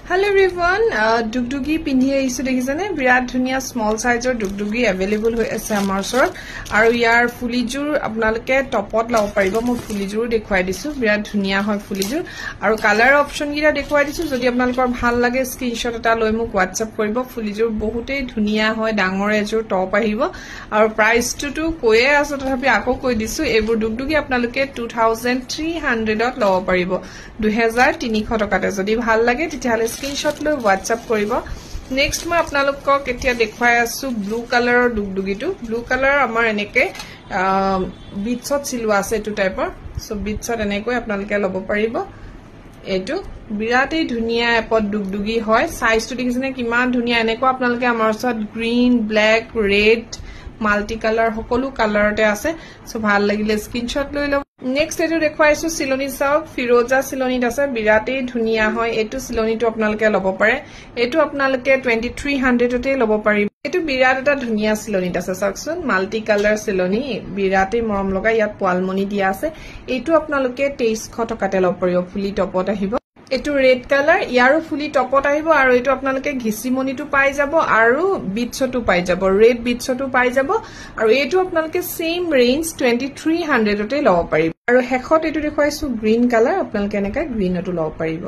Hello everyone, Dugdugi পিন্ধি আহিছো দেখিছানে বিৰাট ধুনিয়া স্মল সাইজৰ Dugdugi अवेलेबल হৈ আছে আমাৰ ওচৰত আৰু ইয়াৰ ফুলিজুৰ আপোনালোকে টপত লাও পাৰিব মই ফুলিজুৰ দেখুৱাই দিছো বিৰাট ধুনিয়া হয় ফুলিজুৰ আৰু কালাৰ অপচন গিৰা দেখুৱাই দিছো যদি আপোনালোকৰ ভাল লাগে স্ক্ৰিনশ্বট এটা লৈ মোক WhatsApp কৰিব ফুলিজুৰ বহুতেই ধুনিয়া হয় ডাঙৰ এজুৰ টপ আহিব আৰু প্ৰাইসটো কৈয়ে আছে তথাপি আকৌ কৈ দিছো এইবোৰ Dugdugi আপোনালোকে 2300 ত লব পাৰিব 2300 টকাতে যদি ভাল লাগে তেতিয়াহলে স্ক্ৰিনশট লৈ WhatsApp কৰিব নেক্সট মই আপোনালোকক এতিয়া দেখুৱাই আছো ব্লু কালাৰৰ Dugdugiটো ব্লু কালাৰ আমাৰ এনেকে বিটছত চিলোৱা আছে এটো টাইপৰ সো বিটছত এনেকৈ আপোনালোকে লব পাৰিব এটো বিৰাটেই ধুনিয়া এপত Dugdugi হয় সাইজটো দেখিছেনে কিমান ধুনিয়া এনেকৈ আপোনালোকে আমাৰ ওচৰত green black red multi colour সকলো কালাৰতে আছে সো ভাল লাগিলে স্ক্ৰিনশট লৈ লব নেক্সট এটো দেখুৱাইছো সিলনি সাওক ফিৰোজা সিলনিত আছে বিৰাটেই ধুনিয়া হয় এটো সিলনিটো আপোনালোকে লব পাৰে এটো আপোনালোকে 2300 তে লব পাৰিব এটো বিৰাট এটা ধুনিয়া সিলনিত আছে সাকচোন মাল্টি কালাৰ সিলনি বিৰাটেই মৰম লগা ইয়াত পোৱালমনি দিয়া আছে এটো আপোনালোকে 2300 টকাতে লব পাৰিব ফুলি টপত আহিব এটো ৰেড কালাৰ ইয়াৰো ফুলি টপত আহিব আৰু এটো আপোনালোকে ঘিচিমনিটো পাই যাব আৰু বিটছটো পাই যাব ৰেড বিটছটো পাই যাব আৰু এটো আপোনালোকে সেম ৰেঞ্জ 2300 তে লব পাৰিব আৰু হেখত এটো দেখুৱাইছো গ্ৰীন কালাৰ আপোনালোকে এনেকা গ্ৰীনটো লব পাৰিব